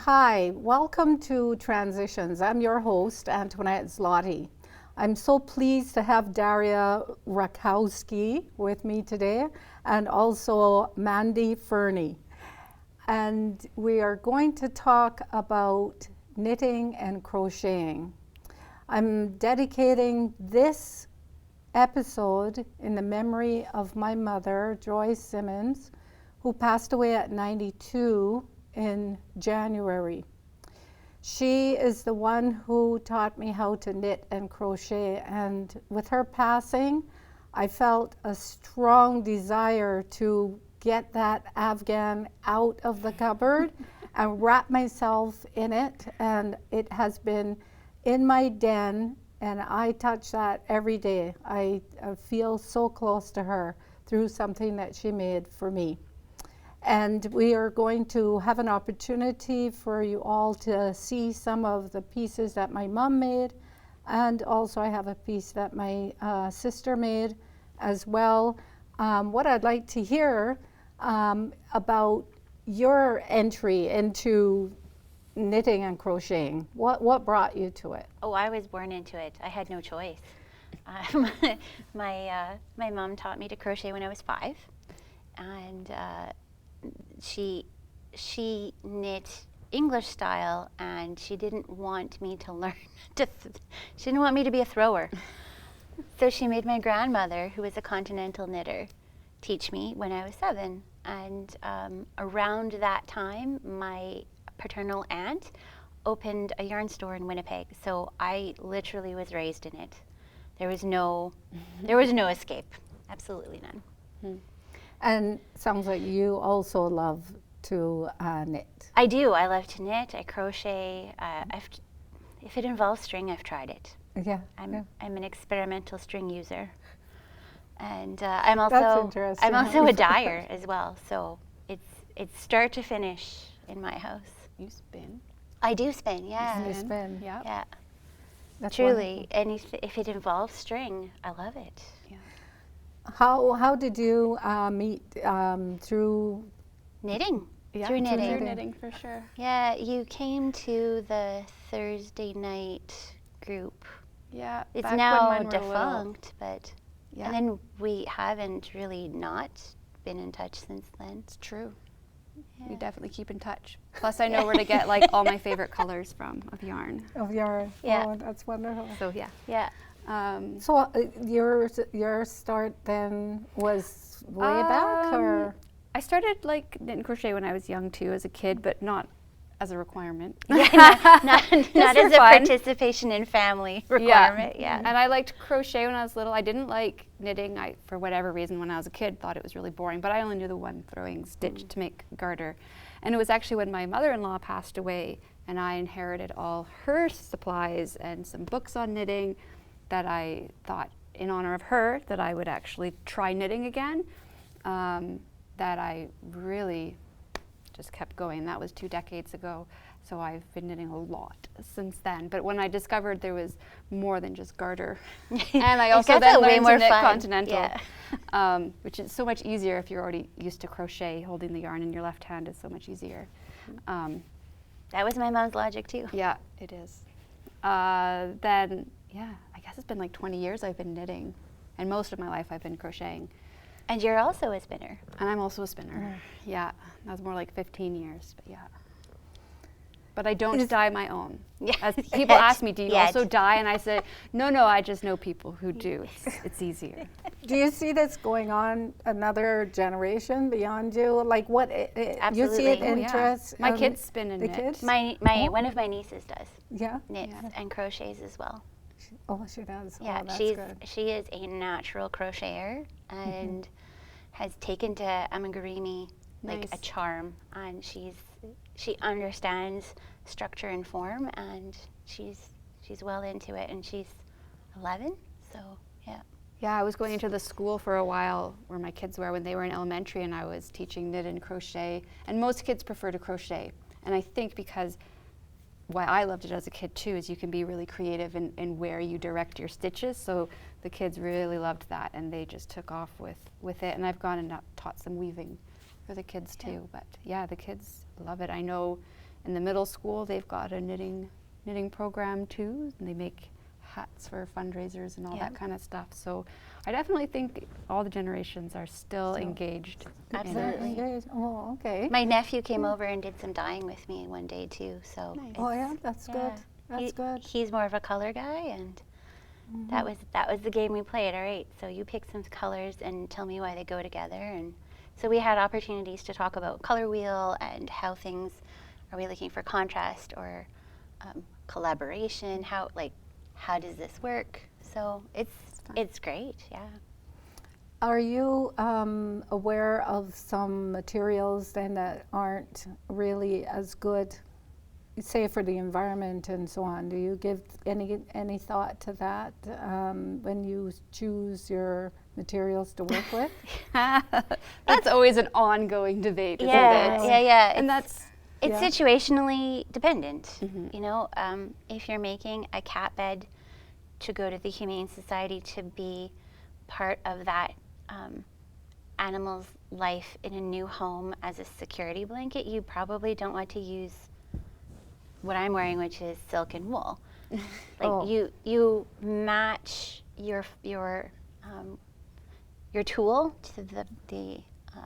Hi, welcome to Transitions. I'm your host, Antoinette Zloty. I'm so pleased to have Daria Rakowski with me today and also Mandy Fernie. And we are going to talk about knitting and crocheting. I'm dedicating this episode in the memory of my mother, Joy Simmons, who passed away at 92 in January. She is the one who taught me how to knit and crochet, and with her passing, I felt a strong desire to get that Afghan out of the cupboard and wrap myself in it, and it has been in my den, and I touch that every day. I feel so close to her through something that she made for me. And we are going to have an opportunity for you all to see some of the pieces that my mom made, and also I have a piece that my sister made as well. What I'd like to hear about your entry into knitting and crocheting. What brought you to it? Oh, I was born into it. I had no choice. My mom taught me to crochet when I was 5, and she knit English style, and she didn't want me to learn she didn't want me to be a thrower. So she made my grandmother, who was a continental knitter, teach me when I was 7. And around that time, my paternal aunt opened a yarn store in Winnipeg. So I literally was raised in it. There was no escape. Absolutely none. And sounds like you also love to knit. I do. I love to knit. I crochet. If it involves string, I've tried it. Yeah. I'm an experimental string user, and I'm That's interesting. I'm also a dyer as well. So it's start to finish in my house. You spin? I do spin. Yeah. You spin. Yeah. Yeah. That's Truly, and if it involves string, I love it. Yeah. How did you meet through Knitting. Yeah, Through knitting. Through knitting, for sure. Yeah, you came to the Thursday night group. Yeah. It's back now when mine were defunct, but Yeah. and then we haven't really not been in touch since then. It's true. Yeah. We definitely keep in touch. Plus, I know where to get like all my favorite colors from of yarn. of your? Yeah. Oh, that's wonderful. So yeah. Yeah. So your start then was way back, or? I started like knit and crochet when I was young too, as a kid, but not as a requirement. not as a fun. participation in family requirement. Yeah. And I liked crochet when I was little. I didn't like knitting. I, for whatever reason, when I was a kid, thought it was really boring. But I only knew the one throwing stitch to make garter. And it was actually when my mother-in-law passed away, and I inherited all her supplies and some books on knitting, that I thought, in honor of her, that I would actually try knitting again. That I really just kept going. That was 2 decades ago, so I've been knitting a lot since then. But when I discovered there was more than just garter, and I also then learned to knit continental, which is so much easier if you're already used to crochet. Holding the yarn in your left hand is so much easier. That was my mom's logic too. Yeah, it is. Then, yeah, I guess it's been like 20 years I've been knitting, and most of my life I've been crocheting. And you're also a spinner. And I'm also a spinner. Yeah, that was more like 15 years, but yeah. But I don't dye my own. Yeah. As people ask me, do you Yet. also dye? And I said, no, I just know people who do. It's easier. Do you see this going on another generation beyond you? Like what? You see Absolutely. it Oh, yeah. interest? My kids spin and the knit. kids? One of my nieces does Yeah. knits and crochets as well. Oh, she does. Yeah, oh, that's good. she is a natural crocheter and has taken to amigurumi like a Nice. charm, and she understands structure and form, and she's well into it, and she's 11, so yeah. Yeah, I was going into the school for a while where my kids were when they were in elementary, and I was teaching knit and crochet. And most kids prefer to crochet. And I think because why I loved it as a kid too is you can be really creative in where you direct your stitches. So the kids really loved that, and they just took off with it. And I've gone and taught some weaving for the kids too. But yeah, the kids love it. I know In the middle school, they've got a knitting program too, and they make hats for fundraisers and all that kind of stuff. So I definitely think all the generations are still engaged. Absolutely. Oh, okay. My nephew came over and did some dyeing with me one day too. So Nice. Oh yeah, that's good. That's good. He's more of a color guy, and that was the game we played. All right, so you pick some colors and tell me why they go together. And so we had opportunities to talk about color wheel and how things, are we looking for contrast or collaboration? How does this work? So it's great, yeah. Are you aware of some materials then that aren't really as good, say for the environment and so on? Do you give any thought to that when you choose your materials to work with? That's always an ongoing debate, isn't it? Yeah. And that's It's situationally dependent. Mm-hmm. You know, if you're making a cat bed to go to the Humane Society to be part of that animal's life in a new home as a security blanket, you probably don't want to use what I'm wearing, which is silk and wool. You match your tool to the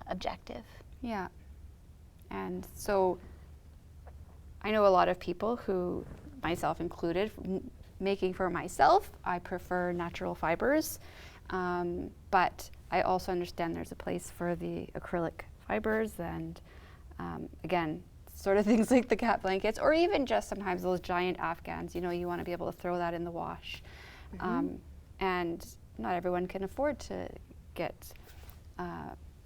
objective. Yeah. And so I know a lot of people who, myself included, making for myself, I prefer natural fibers, but I also understand there's a place for the acrylic fibers and again, sort of things like the cat blankets, or even just sometimes those giant Afghans, you know, you want to be able to throw that in the wash. And not everyone can afford to get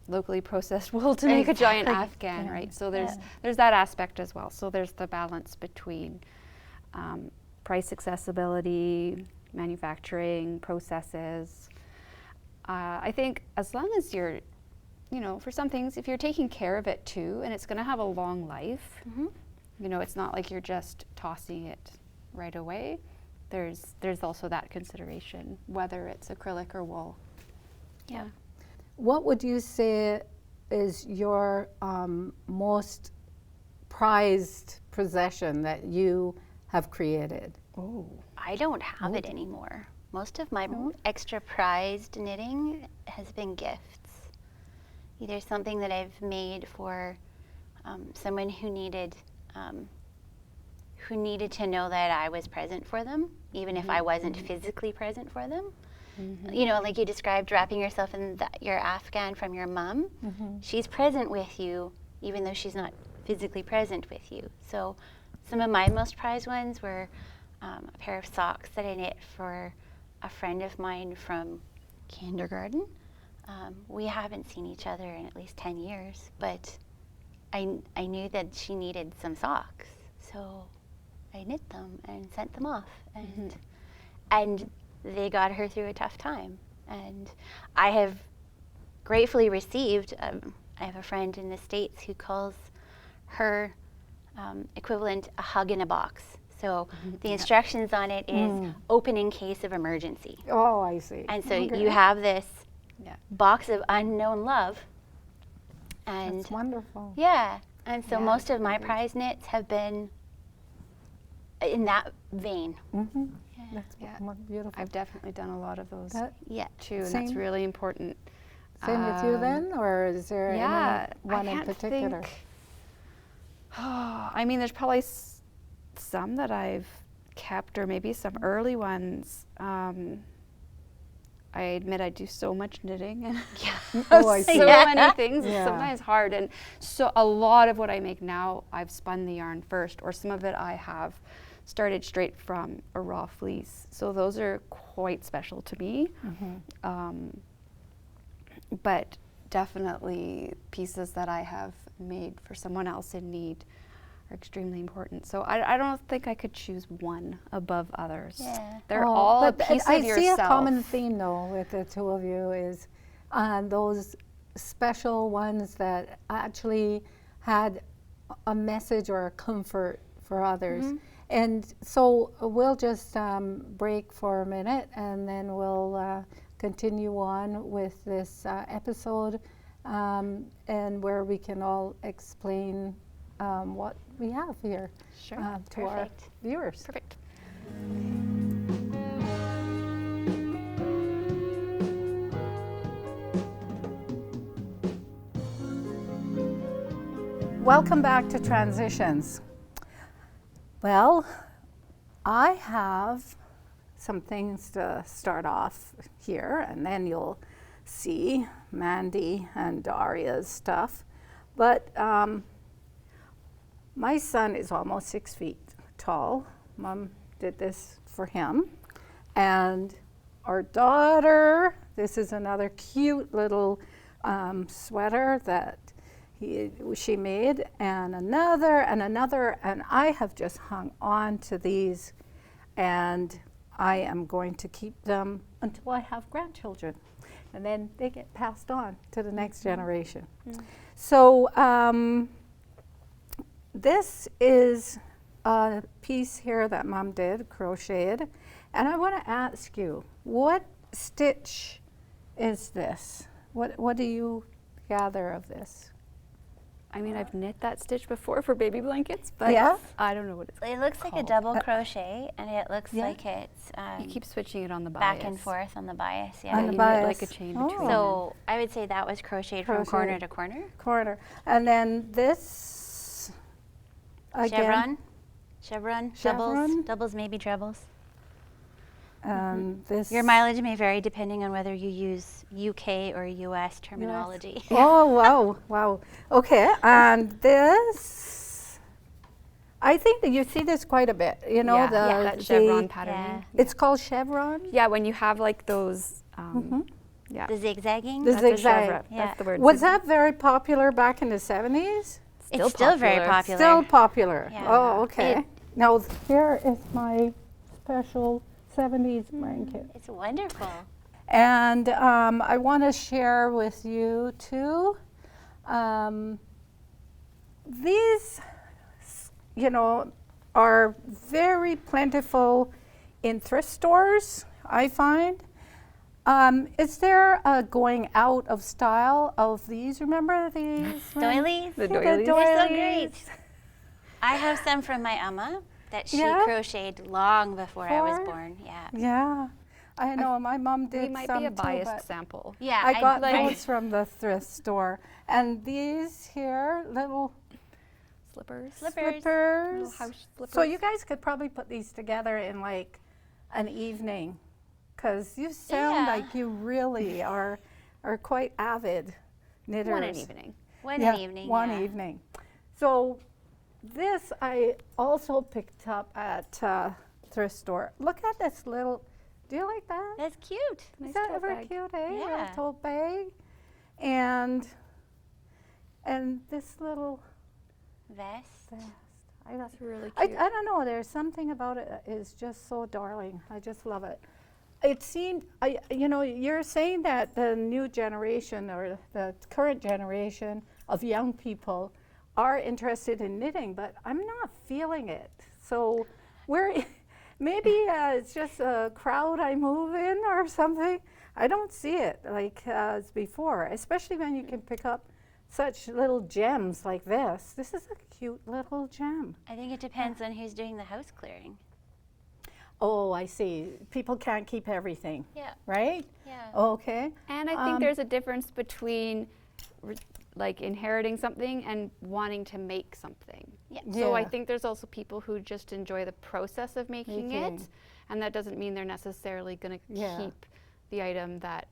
locally processed wool to make a giant Afghan, right? So there's that aspect as well. So there's the balance between price accessibility, manufacturing processes. I think as long as you're, you know, for some things, if you're taking care of it too, and it's going to have a long life, you know, it's not like you're just tossing it right away. There's also that consideration, whether it's acrylic or wool. Yeah. What would you say is your most prized possession that you have created? Oh. I don't have it anymore. Most of my extra prized knitting has been gifts. Either something that I've made for someone who needed to know that I was present for them, even if I wasn't physically present for them. You know, like you described, wrapping yourself in your Afghan from your mom. She's present with you, even though she's not physically present with you. So some of my most prized ones were a pair of socks that I knit for a friend of mine from kindergarten. We haven't seen each other in at least 10 years, but I knew that she needed some socks. So I knit them and sent them off. And they got her through a tough time. And I have gratefully received, I have a friend in the States who calls her equivalent a hug in a box. So the instructions on it is open in case of emergency. Oh, I see. And so you have this box of unknown love. And that's wonderful. Yeah. And so most of my prize knits have been in that vein. That's beautiful. I've definitely done a lot of those too, and Same. that's really important. Same with you then, or is there any one in particular? I mean, there's probably some that I've kept, or maybe some early ones. I admit I do so much knitting and so many things. It's sometimes hard, and so a lot of what I make now, I've spun the yarn first, or some of it I have started straight from a raw fleece. So those are quite special to me. But definitely pieces that I have made for someone else in need are extremely important. So I don't think I could choose one above others. They're all a piece of yourself. I see a common theme though with the two of you is those special ones that actually had a message or a comfort for others. And so we'll just break for a minute, and then we'll continue on with this episode, and where we can all explain what we have here Sure. to our Perfect. viewers. Perfect. Welcome back to Transitions. Well, I have some things to start off here, and then you'll see Mandy and Daria's stuff. But my son is almost 6 feet tall. Mom did this for him. And our daughter, this is another cute little sweater that she made, and another, and I have just hung on to these, and I am going to keep them until I have grandchildren, and then they get passed on to the next generation. So this is a piece here that Mom did, crocheted, and I want to ask you, what stitch is this? What do you gather of this? I mean, I've knit that stitch before for baby blankets, but Yeah? I don't know what it's It looks like a called. double crochet, and it looks Yeah. like it's You keep switching it on the bias. back and forth on the bias. Yeah, On Yeah. the you bias. knit like a chain Oh. between. So I would say that was crocheted from corner Crochet. to corner. Corner. And then this, again, Chevron, Chevron. doubles, maybe trebles. this. Your mileage may vary depending on whether you use UK or US terminology. Oh, wow, wow. Okay, and this, I think that you see this quite a bit, you know, yeah, that chevron patterning. It's called chevron? Yeah, when you have like those, yeah. The zigzagging. The That's a zigzag. chevron. Yeah. That's the word. Was that very popular back in the 70s? It's still very popular. Still popular. Yeah. Oh, okay. It- Now, here is my special 70s blanket. It's wonderful. And I want to share with you too. These, you know, are very plentiful in thrift stores, I find. Is there a going out of style of these? Remember these? Doilies? The The doilies. They're so doilies. great. I have some from my Amma that she Yeah? crocheted long before I was Before? born. Yeah. Yeah, I know. My mom did We might some be a too, biased but sample. Yeah. I got like, those from the thrift store. And these here, little Slippers. Slippers. slippers. Little house slippers. So you guys could probably put these together in like an evening, because you sound Yeah. like you really are quite avid knitters. One an evening. One Yeah, evening. one yeah. evening. So this I also picked up at thrift store. Look at this little. Do you like that? That's cute. Is Nice that tote ever bag. cute, eh? Yeah. Little tote bag, and this little Vest. vest. I got It's really I cute. don't know. There's something about it that is just so darling. I just love it. It seemed, you know, you're saying that the new generation or the current generation of young people are interested in knitting, but I'm not feeling it. So maybe it's just a crowd I move in or something. I don't see it like as before, especially when you can pick up such little gems like this. This is a cute little gem. I think it depends on who's doing the house clearing. Oh, I see. People can't keep everything, Yeah. right? Yeah. Okay. And I think there's a difference between like inheriting something and wanting to make something. Yeah. So I Yeah. think there's also people who just enjoy the process of making it, Making. and that doesn't mean they're necessarily going to Yeah. keep the item that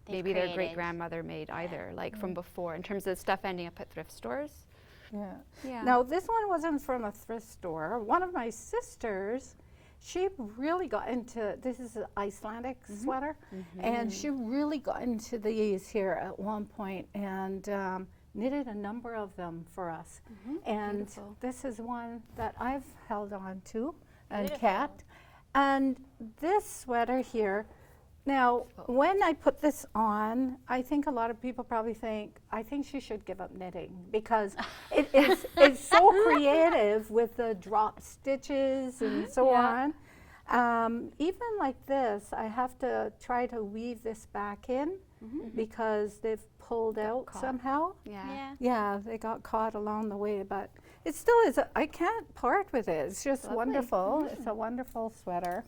They've maybe their created. great grandmother made either, like from before, in terms of stuff ending up at thrift stores. Yeah. Yeah. Now, this one wasn't from a thrift store. One of my sisters, she really got into, this is an Icelandic sweater, and she really got into these here at one point and knitted a number of them for us. And Beautiful. this is one that I've held on to and Beautiful. kept. And this sweater here, now, when I put this on, I think a lot of people probably think, I think she should give up knitting because it's so creative with the drop stitches and so on. Even like this, I have to try to weave this back in because they've pulled out caught. somehow. Yeah. Yeah. Yeah, they got caught along the way, but it still is. I can't part with it. It's just Lovely. wonderful. It's a wonderful sweater.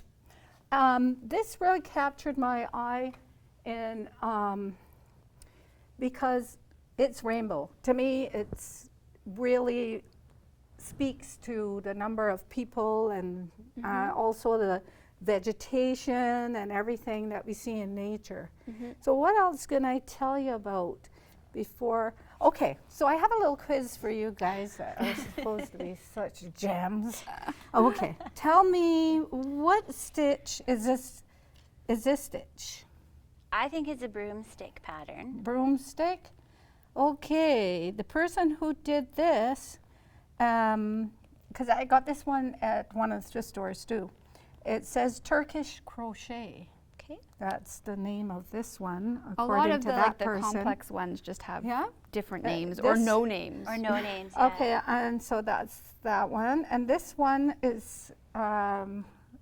This really captured my eye in because it's rainbow. To me, it's really speaks to the number of people and also the vegetation and everything that we see in nature. So what else can I tell you about before? Okay, so I have a little quiz for you guys that are supposed to be such gems. Okay, tell me, what stitch is this? Is this stitch? I think it's a broomstick pattern. Broomstick? Okay, the person who did this, because I got this one at one of the thrift stores too. It says Turkish crochet. Okay. That's the name of this one, A according lot of to the, that like, the person. complex ones just have Yeah? different names or this- no names. Or no names. Yeah. Okay, and so that's that one. And this one is,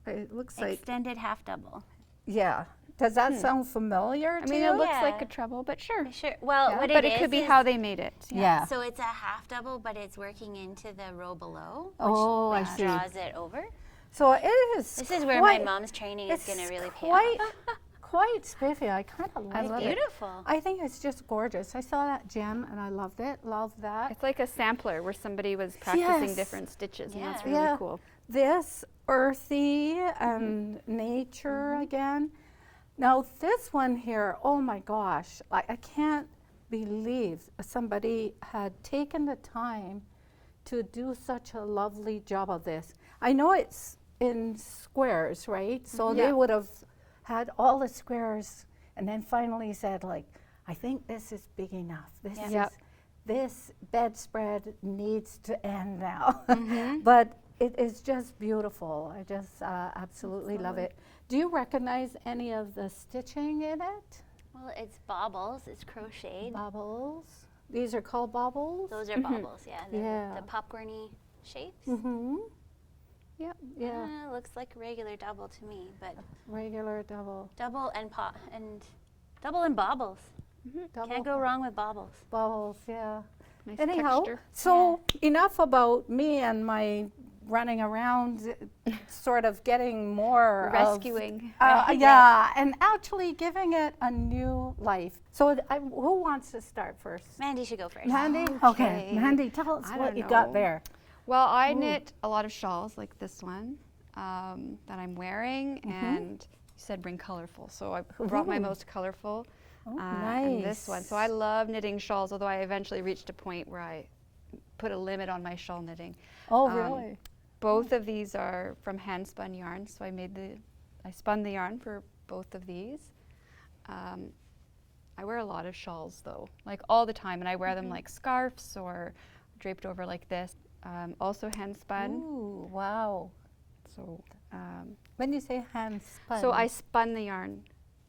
it looks like, Extended half double. yeah. Does that sound familiar I to mean, you? it looks Yeah. like a treble, but sure. Sure. Well, Yeah. what But it it could be is how they made it. Yeah. So it's a half double, but it's working into the row below, which, Oh, I which see. draws it over. So it is. This is where my quite- mom's training is it's going to really pay quite, off. quite spiffy. I kind of like love it. it. Beautiful. I think it's just gorgeous. I saw that gem and I loved it. Love that. It's like a sampler where somebody was practicing Yes. different stitches, and that's Yeah. really Yeah. cool. This earthy and nature again. Now this one here, oh my gosh, I can't believe somebody had taken the time to do such a lovely job of this. I know it's in squares, right? So they Yeah. would have had all the squares and then finally said like, I think this is big enough. This Yeah. is Yep. this bedspread needs to end now. But it is just beautiful. I just absolutely love it. Do you recognize any of the stitching in it? Well, it's baubles. It's crocheted. Baubles. These are called baubles? Those are baubles, yeah. Yeah. The popcorny shapes. Mm-hmm. Yep. Yeah, Looks like a regular double to me, but regular double. double and double and baubles. Double Can't go wrong with baubles. baubles, yeah. Nice Anyhow, texture. so enough about me and my running around, sort of getting more of- Rescuing. yeah, and actually giving it a new life. So who wants to start first? Mandy should go first. Mandy? Okay, Okay. Mandy, tell us I what don't you got know. there. Well, I knit a lot of shawls like this one that I'm wearing, and you said bring colorful, so I brought my Ooh. most colorful. Oh, And this one. So I nice. love knitting shawls, although I eventually reached a point where I put a limit on my shawl knitting. Oh, um, really? Both of these are from hand spun yarn, so I spun the yarn for both of these. I wear a lot of shawls though, like all the time, and I wear them like scarves or draped over like this. Also hand spun. Ooh, wow. So, When you say hand spun. so I spun the yarn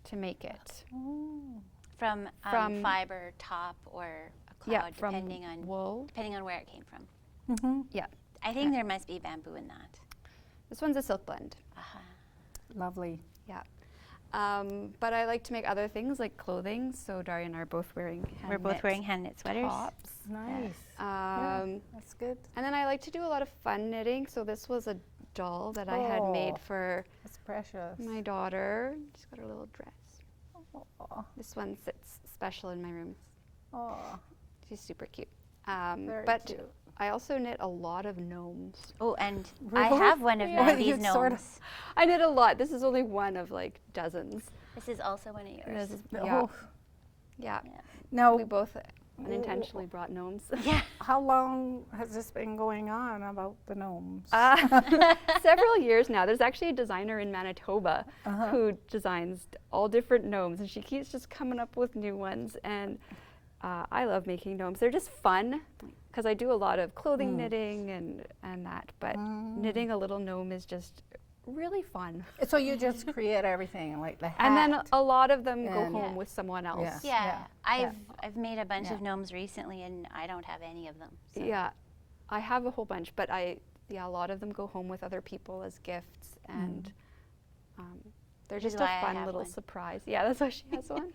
to make it. Ooh. From From- fiber, top, or a cloud, Yeah, from depending on wool. where it came from. Mm-hmm. Yeah, I think there must be bamboo in that. this one's a silk blend. Lovely. Yeah. But I like to make other things like clothing. So Daria and I are both wearing We're both wearing hand knit sweaters. tops. Nice. Yeah, Um, that's good. And then I like to do a lot of fun knitting. So this was a doll that I had made Oh. for That's precious. my daughter. She's got her little dress. Aw. This one sits special in my room. Aw, She's super cute. very But cute. I also knit a lot of gnomes. Oh, and I Really? have one of Yeah. Mandy's You gnomes. sort of- I knit a lot. This is only one of like dozens. This is also one of yours. This is- yeah. Oh, Yeah. now, We both unintentionally brought gnomes. Yeah. how long has this been going on about the gnomes? Several years now. There's actually a designer in Manitoba Uh-huh. who designs all different gnomes, and she keeps just coming up with new ones. And I love making gnomes. They're just fun because I do a lot of clothing knitting and that. But knitting a little gnome is just really fun. So you just create everything, like the hat. And then a lot of them go And- home with someone else. Yeah. Yeah. I've made a bunch Yeah. of gnomes recently, and I don't have any of them. So. Yeah, I have a whole bunch, but a lot of them go home with other people as gifts, and they're Which is just a why I fun have little one. surprise. Yeah, that's why she has one.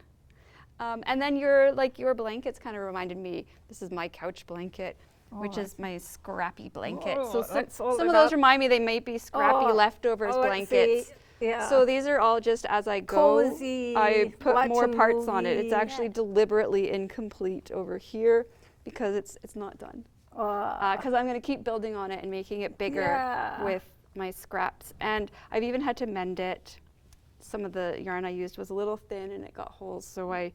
And then your blankets kind of reminded me. This is my couch blanket. which I is my scrappy blanket. Oh, So let's hold some it of those up. remind me they might be scrappy leftovers let's blankets. see. Yeah. So these are all just as I go. Cozy, I put watch more a parts on it. It's movie. actually deliberately incomplete over here because it's not done. Because I'm going to keep building on it and making it bigger Yeah. with my scraps. And I've even had to mend it. Some of the yarn I used was a little thin and it got holes, so I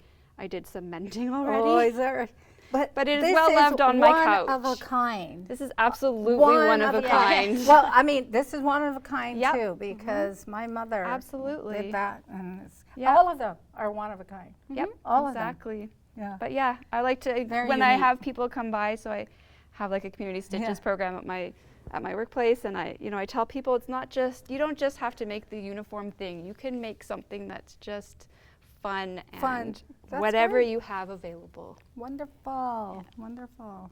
did some mending already. Oh, is there? But But it is this well loved on my couch. One of a kind. This is absolutely one of a kind. Well, I mean, this is one of a kind Yep. too, because my mother Absolutely. did that, and Yep. all of them are one of a kind. Yep, All of them. exactly. Yeah. But yeah, I like to Very when I unique. have people come by. So I have like a community stitches Yeah. program at my workplace, and I tell people it's not just you don't just have to make the uniform thing. You can make something that's just fun and That's whatever right. you have available. Wonderful, wonderful.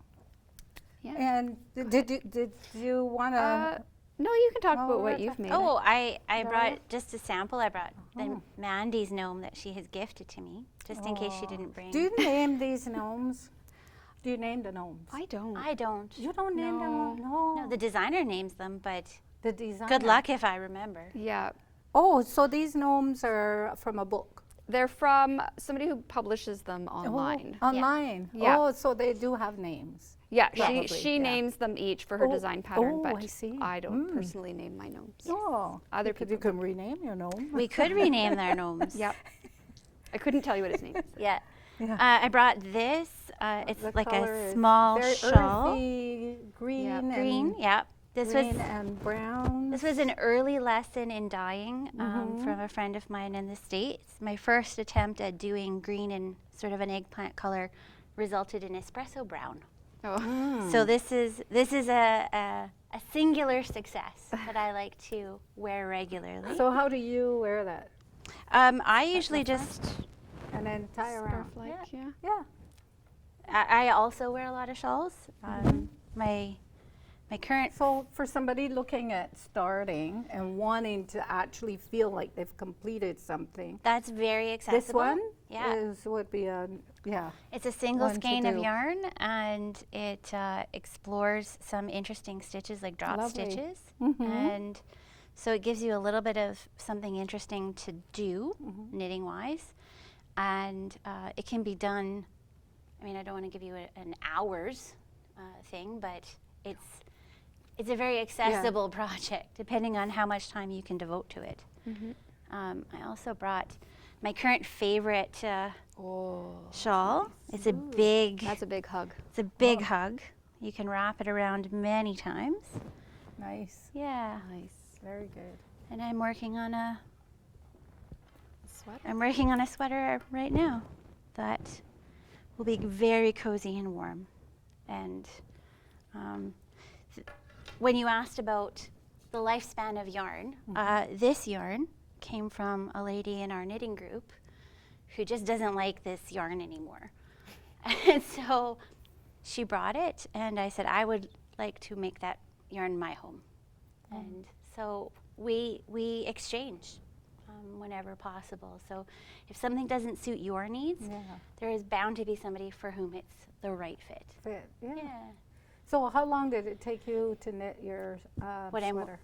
Yeah. And did you want to? No, you can talk Oh, about what that's you've made. Oh, I Daria? brought just a sample. I brought Oh. Mandy's gnome that she has gifted to me, just in case she didn't bring. Do you name these gnomes? Do you name the gnomes? I don't. I don't. You don't name them? No. No, the designer names them, but The designer. good luck if I remember. Yeah. Oh, so these gnomes are from a book. They're from somebody who publishes them online. Oh, online. Yeah. Oh, so they do have names. Yeah, Probably, she yeah. names them each for her Oh, design pattern, oh, but I see. I don't Mm. personally name my gnomes. Oh, Other you can rename your gnome. We could rename their gnomes. Yep. I couldn't tell you what his name is. Yeah. Yeah. I brought this. It's The like color a is small very shawl. earthy green. Yeah. and Green. Yeah. This green was and brown. This was an early lesson in dyeing Mm-hmm. from a friend of mine in the States. My first attempt at doing green in sort of an eggplant color resulted in espresso brown. Oh. So this is a singular success that I like to wear regularly. So how do you wear that? I usually just, And then tie around. Scarf-like, yeah. Yeah. I also wear a lot of shawls. My current So for somebody looking at starting and wanting to actually feel like they've completed something, that's very accessible. this one Yeah. would be a It's a single one to skein of do. yarn, and it explores some interesting stitches like drop Lovely. stitches. Mhm. And so it gives you a little bit of something interesting to do Mm-hmm. knitting wise. And it can be done, I mean, I don't want to give you an hours thing, but it's a very accessible project depending on how much time you can devote to it. I also brought my current favorite shawl. It's a big, That's a big hug. it's a big hug. You can wrap it around many times. nice. Yeah. Nice. Very good. And I'm working on a Sweater. sweater right now that will be very cozy and warm. And when you asked about the lifespan of yarn, this yarn came from a lady in our knitting group who just doesn't like this yarn anymore. And so she brought it, and I said I would like to make that yarn my home. And so we exchange whenever possible. So if something doesn't suit your needs, Yeah. there is bound to be somebody for whom it's the right fit. Fit. Yeah. Yeah. So how long did it take you to knit your What I'm- sweater?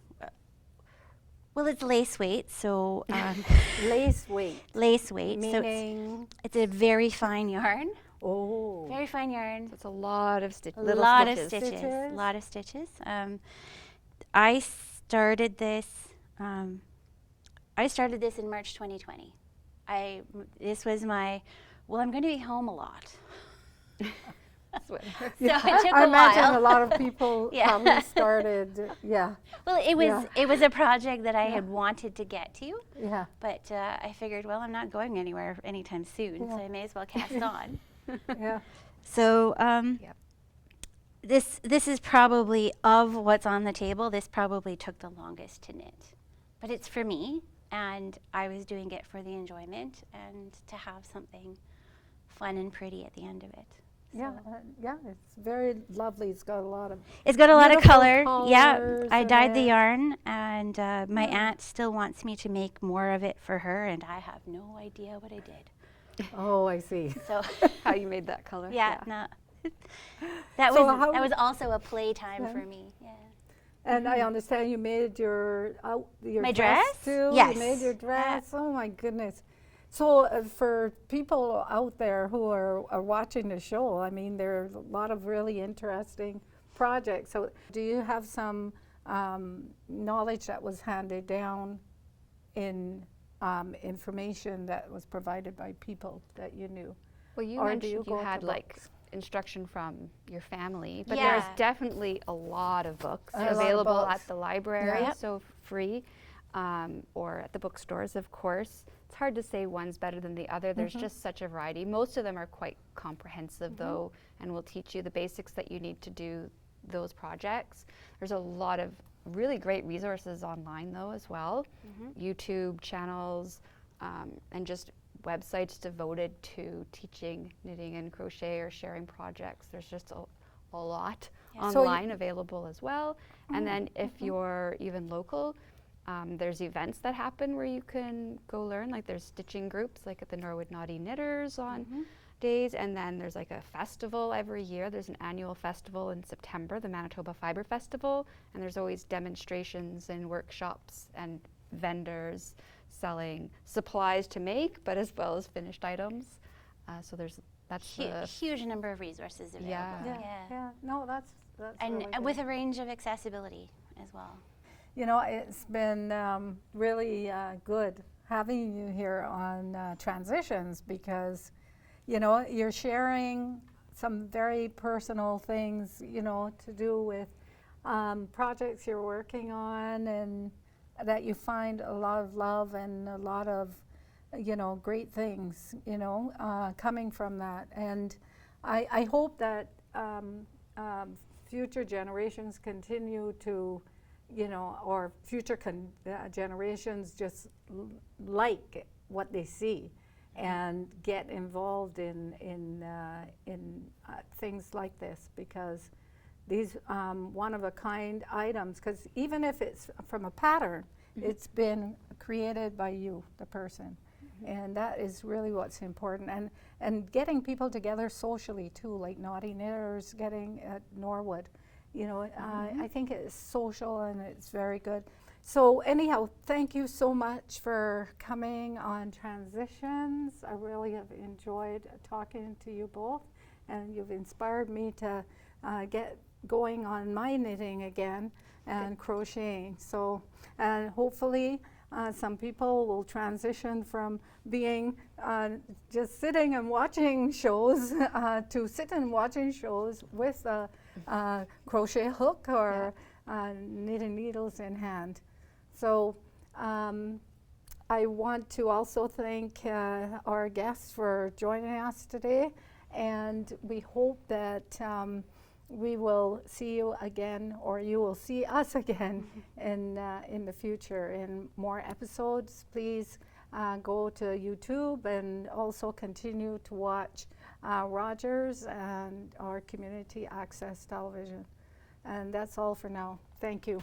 Well, it's lace weight, so Lace weight. lace weight. So Meaning. it's a very fine yarn. Oh. Very fine yarn. It's a lot of stitches. A lot of stitches. A lot of stitches. I started this. I started this in March 2020. This was my. Well, I'm going to be home a lot. Sweater. So it took I a imagine while. a lot of people Yeah. probably started. Yeah. Well, it was Yeah. it was a project that I had wanted to get to, Yeah. but I figured, well, I'm not going anywhere anytime soon, so Yeah. I may as well cast on. Yeah. So Yep. this is probably, of what's on the table, this probably took the longest to knit. But it's for me, and I was doing it for the enjoyment and to have something fun and pretty at the end of it. Yeah. So- Yeah. It's very lovely. It's got a lot of. It's got a lot of Beautiful color. Yeah, colours I in dyed the it. yarn, and my aunt still wants me to make more of it for her, and I have no idea what I did. Oh, I see. So How you made that color. yeah, no, That So was how- that was also a playtime Yeah. for me. Yeah. And I understand you made your My dress dress? too. Yes. You made your dress. Oh my goodness. So for people out there who are watching the show, I mean, there's a lot of really interesting projects. So do you have some knowledge that was handed down in information that was provided by people that you knew? Well, you Or do mentioned you you go to had like books? instruction from your family, but Yeah. there's definitely a lot of books A lot of available books. at the library, Yeah. so free, or at the bookstores, of course. It's hard to say one's better than the other. There's just such a variety. Most of them are quite comprehensive, though, and will teach you the basics that you need to do those projects. There's a lot of really great resources online, though, as well. YouTube channels, and just websites devoted to teaching knitting and crochet or sharing projects. There's just a lot Yeah. So online available as well. And then if you're even local, there's events that happen where you can go learn. Like there's stitching groups, like at the Norwood Naughty Knitters on days, and then there's like a festival every year. There's an annual festival in September, the Manitoba Fiber Festival, and there's always demonstrations and workshops and vendors selling supplies to make, but as well as finished items. So that's the Huge number of resources available. Yeah. No, that's And really with good. a range of accessibility as well. You know, it's been really good having you here on Transitions because, you know, you're sharing some very personal things, you know, to do with projects you're working on and that you find a lot of love and a lot of, you know, great things, you know, coming from that. And I hope that future generations continue to, you know, or future generations just like what they see and get involved in things like this because these one-of-a-kind items, because even if it's from a pattern, it's been created by you, the person. And that is really what's important. And getting people together socially too, like Naughty Knitters getting at Norwood. You know, I think it's social and it's very good. So anyhow, thank you so much for coming on Transitions. I really have enjoyed talking to you both, and you've inspired me to get going on my knitting again and crocheting. So hopefully some people will transition from being just sitting and watching shows to sitting and watching shows with a crochet hook or knitting needles in hand. So I want to also thank our guests for joining us today, and we hope that we will see you again, or you will see us again in the future in more episodes. Please go to YouTube and also continue to watch Rogers and our community access television. And that's all for now. Thank you.